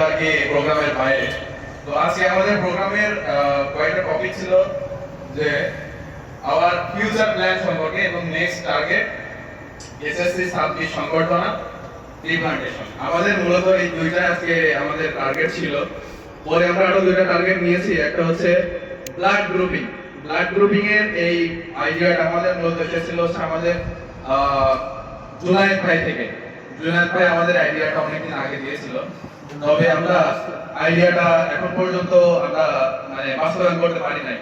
আর কি প্রোগ্রামের বাইরে। তো আজকে আমাদের প্রোগ্রামের কয়েকটা টপিক ছিল যে আওয়ার ফিউচার প্ল্যান সম্পর্কে এবং নেক্সট টার্গেট এসএসসি সাবজেক্ট সংবর্ধনা রিপ্লান্টেশন। আমাদের মূলত এই দুইটা আজকে আমাদের টার্গেট ছিল। পরে আমরা আরো দুইটা টার্গেট নিয়েছি, একটা হচ্ছে ব্লাড গ্রুপিং। ব্লাড গ্রুপিং এর এই আইডিয়াটা আমাদের মূলত এসেছিল আমাদের জুনায়েদ ভাই থেকে। জুনায়েদ ভাই আমাদের আইডিয়াটা অনেকদিন আগে দিয়েছিল, তবে আমরা আইডিয়াটা এখন পর্যন্ত আমরা মানে বাস্তবায়ন করতে পারি নাই।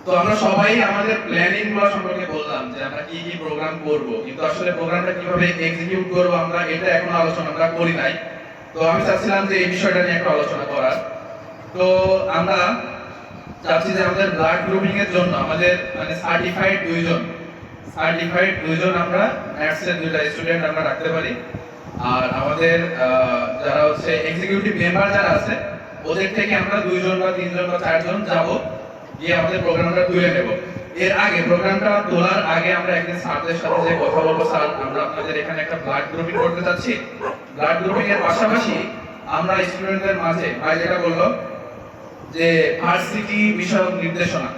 তো আমরা সবাই আমাদের প্ল্যানিং গুলো সম্পর্কে বললাম যে আমরা কি কি প্রোগ্রাম করব, কিন্তু আসলে প্রোগ্রামটা কিভাবে এক্সিকিউট করব আমরা এটা এখনো আলোচনা আমরা করি নাই। তো আমি চাচ্ছিলাম যে এই বিষয়টা নিয়ে একটু আলোচনা করার। তো আমরা চাচ্ছি যে আমাদের ব্লাড গ্রুপিং এর জন্য আমাদের মানে সার্টিফাইড দুইজন আমরা ম্যাথস এর দুইটা স্টুডেন্ট আমরা রাখতে পারি। আর আমাদের যারা হচ্ছে এক্সিকিউটিভ মেম্বার যারা আছে ওদের থেকে আমরা দুইজন বা তিনজন বা চারজন যাব, গিয়ে আমাদের প্রোগ্রামটা তুলে নেব। এর আগে প্রোগ্রামটা তোলার আগে আমরা একদিন স্যারদের সাথে যে কথা বলবো, স্যার আমরা আপনাদের এখানে একটা ব্লাড গ্রুপিং করতে চাচ্ছি। ব্লাড গ্রুপিং এর পাশাপাশি আমরা স্টুডেন্টদের মাঝে ভাই যেটা বললো যে ভার্সিটি বিষয়ক নির্দেশনা,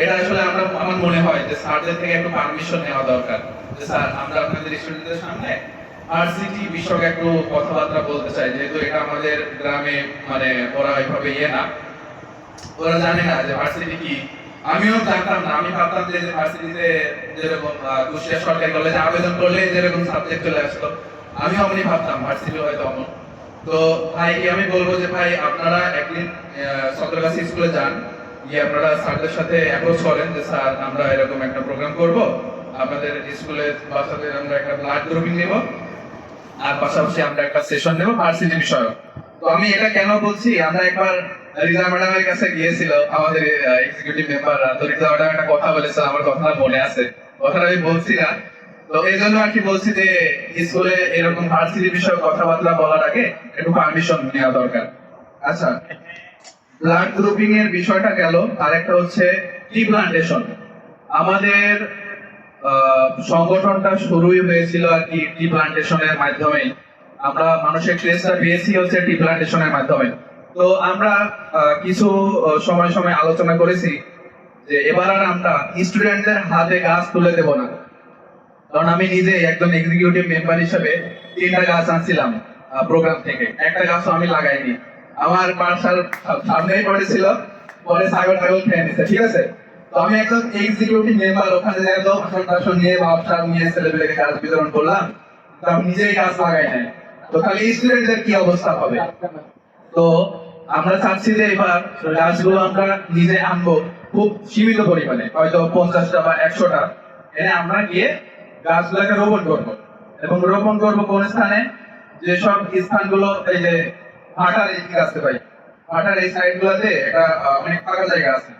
এটা আসলে আমার মনে হয় যে স্যারদের থেকে একটু পারমিশন নেওয়া দরকার যে স্যার আমরা আপনাদের স্টুডেন্টদের সামনে ভার্সিটি বিষয়ক একটু কথাবার্তা বলতে চাই, যেহেতু এটা আমাদের গ্রামে মানে ওরা ওইভাবে না, ওরা জানে না যে ভার্সিটি কি। আমিও জানতাম না, আমি ভাবতাম যে ভার্সিটিতে যেরকম কুষ্টিয়া সরকারি কলেজে আবেদন করলে যেরকম সাবজেক্ট চলে আসতো, আমিও এমনই ভাবতাম ভার্সিটি হয়তো অমন। তো ভাইকে আমি বলবো যে ভাই আপনারা একদিন সদরগাছি স্কুলে যান, গিয়ে আপনারা স্যারদের সাথে অ্যাপ্রোচ করেন যে স্যার আমরা এরকম একটা প্রোগ্রাম করব, আপনাদের স্কুলে বাচ্চাদের আমরা একটা ব্লাড গ্রুপিং নেব, আর পাশাপাশি আমরা একটা সেশন নেব ভার্সিটি বিষয়ক। তো আমি এটা কেন বলছি, আমরা একবার রিজা ম্যাডামের কাছে গিয়েছিল আমাদের এক্সিকিউটিভ মেম্বাররা, তো রিজা ম্যাডাম একটা কথা বলেছে, আমার কথাটা মনে আছে, কথাটা আমি বলছি না। তো এই জন্য আর কি বলছি যে স্কুলে এরকম ভার্সিটি বিষয়ে কথাবার্তা বলার আগে একটু পারমিশন নেওয়া দরকার। আচ্ছা, ব্লাড গ্রুপিং এর বিষয়টা গেল, আর একটা হচ্ছে রিপ্লান্টেশন। আমাদের সংগঠনটা শুরুই হয়েছিল আর কি রিপ্লান্টেশনের মাধ্যমে। আমরা মানুষের ট্রেসটা পেয়েছি হচ্ছে রিপ্লান্টেশনের মাধ্যমে। তো আমরা কিছু সময় সময় আলোচনা করেছি যে এবার আর আমরা স্টুডেন্টদের হাতে গাছ তুলে দেব না, কারণ আমি নিজে একজন এক্সিকিউটিভ মেম্বার হিসেবে 3টা গাছ আনছিলাম প্রোগ্রাম থেকে, একটা গাছও আমি লাগাইনি। আমার পার্সাল সামনেই পড়েছিল, পরে ছাগল খেয়ে নিছে, ঠিক আছে। তো আমি একজন এক্সিকিউটিভ মেম্বার, ওখানে একদম ভাষণ নিয়ে ভাবসাব নিয়ে ছেলেপেলেকে গাছ বিতরণ করলাম, তো আমি নিজেই গাছ লাগাই নাই। তো তাহলে স্টুডেন্টদের কি অবস্থা হবে? তো আমরা চাচ্ছি যে এবার গাছগুলো আমরা নিজে আনবো খুব সীমিত পরিমাণে, হয়তো 50টা বা 100টা এনে আমরা গিয়ে গাছগুলোকে রোপণ করবো। এবং রোপণ করবো কোন স্থানে? যেসব স্থানগুলো এই যে ভাটার এই আসতে পারি, ভাটার এই সাইড গুলাতে একটা অনেক ফাঁকা জায়গা আছে।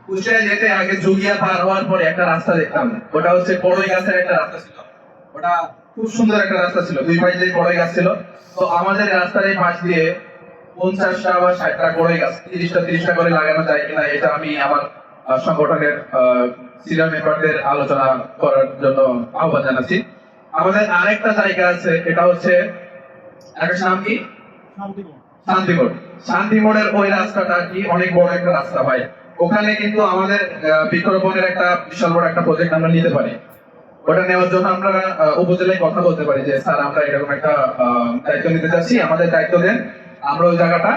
কুষ্টিয়ায় যেতে আগে জুগিয়া পার হওয়ার পরে একটা রাস্তা দেখতাম, ওটা হচ্ছে কড়ই গাছের একটা রাস্তা ছিল, ওটা খুব সুন্দর একটা রাস্তা ছিল, দুই পাশে কড়ই গাছ ছিল। তো আমাদের রাস্তার এই পাশ দিয়ে 50টা বা 60টা কড়ই গাছ 30টা করে লাগানো যায় কিনা, এটা আমি আমার সংগঠনের সিনিয়র মেম্বারদের আলোচনা করার জন্য আহ্বান জানাচ্ছি। আমাদের আরেকটা জায়গা আছে, এটা হচ্ছে একটা নাম কি শান্তিমোড়। শান্তিমোড়ের ওই রাস্তাটা কি অনেক বড় একটা রাস্তা ভাই, ওখানে কিন্তু আমাদের বৃক্ষরোপণের একটা বিশাল বড় একটা প্রজেক্ট আমরা নিতে পারি। ওটা নেওয়ার জন্য আমরা উপজেলায় কথা বলতে পারি যে স্যার আমরা এরকম একটা দায়িত্ব নিতে চাচ্ছি, আমাদের দায়িত্ব দেন, আমরা ওই জায়গাটা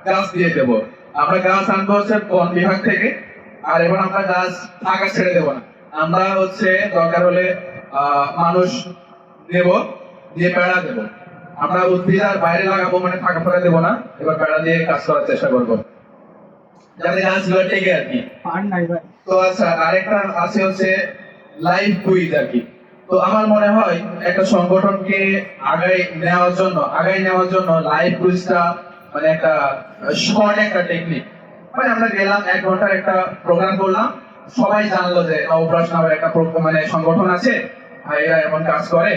গাছ দিয়ে দেবো। আমরা গাছ আনবো হচ্ছে বন বিভাগ থেকে, আর এবার আমরা গাছ ফাঁকা ছেড়ে দেবো না, আমরা হচ্ছে দরকার হলে মানুষ নেব, দিয়ে বেড়া দেবো। আমরা উদ্ভিদ আর বাইরে লাগাবো, মানে ফাঁকা ফাঁকা দেবো না, এবার বেড়া দিয়ে কাজ করার চেষ্টা করবো যাতে গাছগুলো টেকে আর কি। তো আচ্ছা, আরেকটা আছে হচ্ছে লাইভ কুইজ আর কি। তো আমার মনে হয় একটা সংগঠনকে আগায় নেওয়ার জন্য লাইভ কুইজটা মানে একটা শর্ট একটা টেকনিক। মানে আমরা গেলাম 1 ঘন্টার একটা প্রোগ্রাম করলাম, সবাই জানলো যে নবপ্রাস নামের একটা মানে সংগঠন আছে, ভাইরা এমন কাজ করে,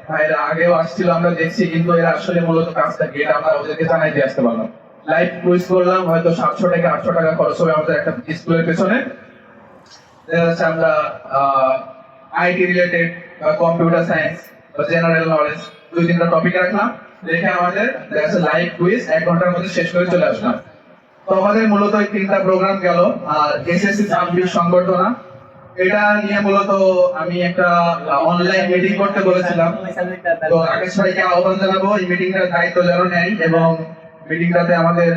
ভাইরা আগেও আসছিল আমরা দেখছি, কিন্তু এরা আসলে মূলত কাজটা কি এটা আমরা ওদেরকে জানাই দিয়ে আসতে পারলাম। লাইভ কুইজ করলাম, হয়তো 700 থেকে 800 টাকা খরচ হবে আমাদের একটা স্কুলের পেছনে। আমরা আইটি রিলেটেড বা কম্পিউটার সায়েন্স বা জেনারেল নলেজ 2-3টা টপিক রাখলাম, দেখে আমাদের লাইভ কুইজ 1 ঘন্টার মধ্যে শেষ করে চলে আসলাম। তো আমাদের মূলত এই 3টা প্রোগ্রাম গেল। আর এসএসসি 26 সংবর্ধনা, এটা নিয়ে মূলত আমি একটা অনলাইন মিটিং করতে বলেছিলাম। তো আকাশ ভাইকে আহ্বান জানাবো এই মিটিংটার দায়িত্ব যেন নেয়, এবং মিটিংটাতে আমাদের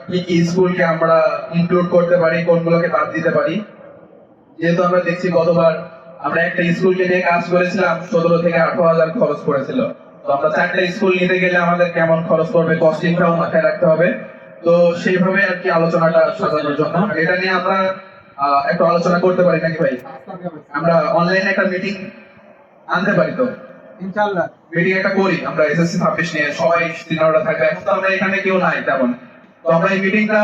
কি কি স্কুলকে আমরা ইনক্লুড করতে পারি, কোনগুলোকে বাদ দিতে পারি। যেহেতু আমরা দেখছি গতবার আমরা একটা স্কুলকে নিয়ে কাজ করেছিলাম, 17 থেকে 18,000 খরচ পড়েছিল। তো আমরা 4টা স্কুল নিতে গেলে আমাদের কেমন খরচ পড়বে, কস্টিংটাও মাথায় রাখতে হবে। তো সেইভাবে আর কি আলোচনাটা সাজানোর জন্য এটা নিয়ে আমরা একটু আলোচনা করতে পারি নাকি ভাই? আমরা অনলাইনে একটা মিটিং আনতে পারি তো ইনশাআল্লাহ। মিটিং একটা করি আমরা এসএসসি 26 নিয়ে, সবাই সিনিয়ররা থাকবে। এখন তো আমরা এখানে কেউ নাই তেমন, তো আমরা এই মিটিংটা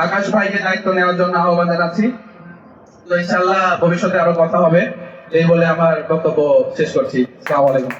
আকাশ ভাইকে দায়িত্ব নেওয়ার জন্য আহ্বান জানাচ্ছি। তো ইনশাআল্লাহ ভবিষ্যতে আরো কথা হবে, এই বলে আমার বক্তব্য শেষ করছি। আসসালামু আলাইকুম।